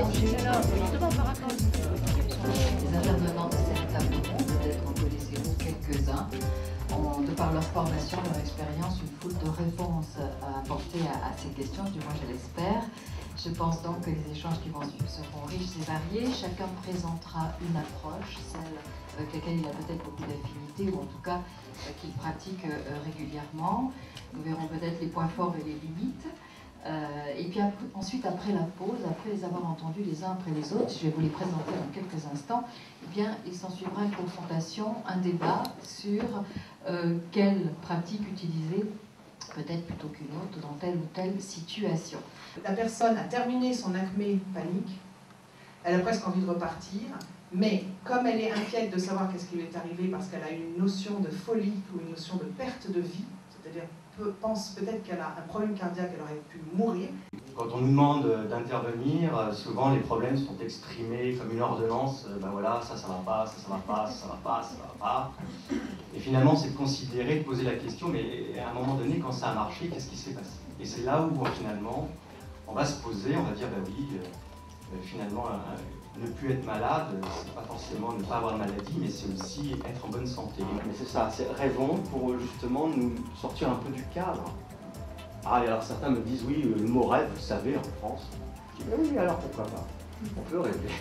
Les intervenants de cette table ronde, peut-être en connaissez-vous quelques-uns, ont, de par leur formation, leur expérience, une foule de réponses à apporter à ces questions, du moins je l'espère. Je pense donc que les échanges qui vont suivre seront riches et variés. Chacun présentera une approche, celle avec laquelle il a peut-être beaucoup d'affinités, ou en tout cas qu'il pratique régulièrement. Nous verrons peut-être les points forts et les limites. Et puis ensuite, après la pause, après les avoir entendus les uns après les autres, je vais vous les présenter dans quelques instants, eh bien, il s'en suivra une confrontation, un débat sur quelle pratique utiliser, peut-être plutôt qu'une autre, dans telle ou telle situation. La personne a terminé son acmé panique, elle a presque envie de repartir, mais comme elle est inquiète de savoir qu'est-ce qui lui est arrivé parce qu'elle a une notion de folie ou une notion de perte de vie, c'est-à-dire pense peut-être qu'elle a un problème cardiaque, elle aurait pu mourir. Quand on nous demande d'intervenir, souvent les problèmes sont exprimés comme une ordonnance. Ben voilà, ça va pas, ça va pas, ça va pas, ça va pas. Et finalement, c'est de considérer, de poser la question, mais à un moment donné, quand ça a marché, qu'est-ce qui s'est passé? Et c'est là où finalement, on va se poser, on va dire, ben oui, finalement, ne plus être malade, c'est pas forcément ne pas avoir de maladie, mais c'est aussi être en bonne santé. Mais c'est ça, c'est rêvons pour justement nous sortir un peu du cadre. Ah, et alors certains me disent, oui, le mot rêve, vous savez, en France. Je dis, ben oui, alors pourquoi pas? On peut rêver,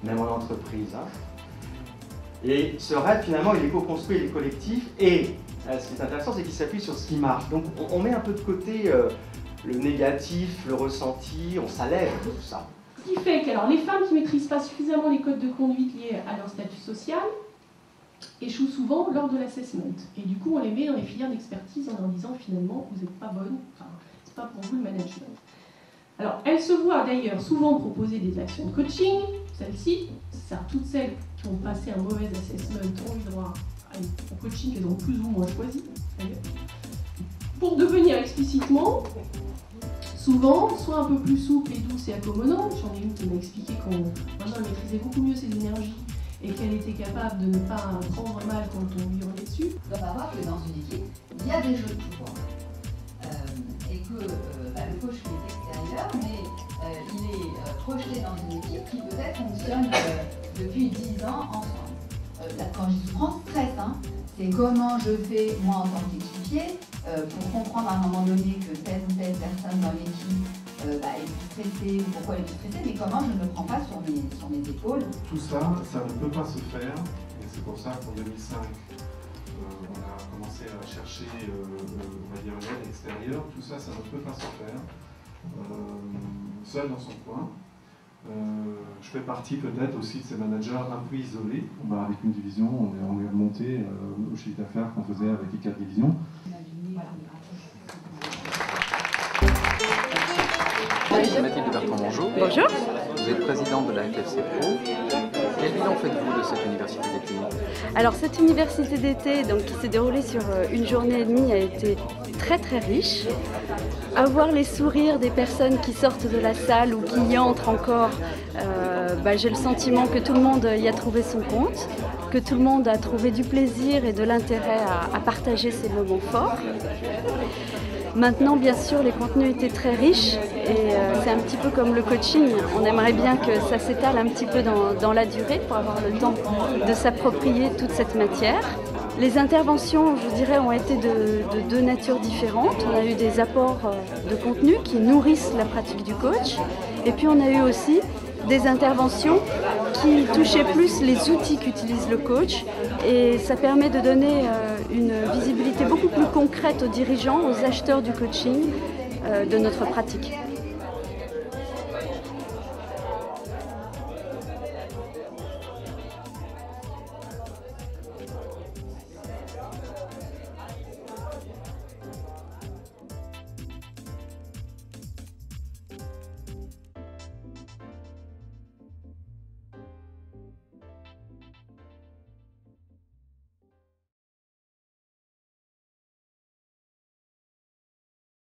même en entreprise. Hein. Et ce rêve, finalement, il est co-construit, il est collectif, et ce qui est intéressant, c'est qu'il s'appuie sur ce qui marche. Donc on met un peu de côté le négatif, le ressenti, on s'allège de tout ça. Ce qui fait que alors, les femmes qui ne maîtrisent pas suffisamment les codes de conduite liés à leur statut social échouent souvent lors de l'assessment. Et du coup, on les met dans les filières d'expertise en leur disant finalement, vous n'êtes pas bonne, enfin, c'est pas pour vous le management. Alors, elles se voient d'ailleurs souvent proposer des actions de coaching, celles-ci, toutes celles qui ont passé un mauvais assessment ont eu droit au coaching qu'elles ont plus ou moins choisi, d'ailleurs. Pour devenir explicitement, souvent, soit un peu plus souple et douce et accommodante. J'en ai une qui m'a expliqué qu'elle maîtrisait beaucoup mieux ses énergies et qu'elle était capable de ne pas prendre mal quand on lui hurlait dessus. On doit savoir que dans une équipe, il y a des jeux de pouvoir. Et que le coach est extérieur, mais il est projeté dans une équipe qui peut-être fonctionne depuis 10 ans ensemble. Quand je dis souffrance, stress, hein, c'est comment je fais, moi en tant qu'équipier, pour comprendre à un moment donné que telle ou telle personne dans l'équipe est plus stressée, ou pourquoi elle est plus stressée, mais comment je ne le prends pas sur mes épaules. Tout ça, ça ne peut pas se faire, et c'est pour ça qu'en 2005, on a commencé à chercher, on va dire, une aide extérieure. Tout ça, ça ne peut pas se faire seul dans son coin. Je fais partie peut-être aussi de ces managers un peu isolés. Avec une division, on est remonté au chiffre d'affaires qu'on faisait avec les 4 divisions. Mathilde Bertrand-Mongeau. Bonjour. Vous êtes présidente de la FFC Pro. Quel bilan faites-vous de cette université d'été? Alors cette université d'été qui s'est déroulée sur une journée et demie a été très très riche. Avoir les sourires des personnes qui sortent de la salle ou qui y entrent encore, j'ai le sentiment que tout le monde y a trouvé son compte, que tout le monde a trouvé du plaisir et de l'intérêt à partager ces moments forts. Maintenant, bien sûr, les contenus étaient très riches et c'est un petit peu comme le coaching. On aimerait bien que ça s'étale un petit peu dans la durée pour avoir le temps de s'approprier toute cette matière. Les interventions, je dirais, ont été de deux natures différentes. On a eu des apports de contenu qui nourrissent la pratique du coach. Et puis on a eu aussi des interventions qui touchaient plus les outils qu'utilise le coach. Et ça permet de donner une visibilité beaucoup plus concrète aux dirigeants, aux acheteurs du coaching de notre pratique.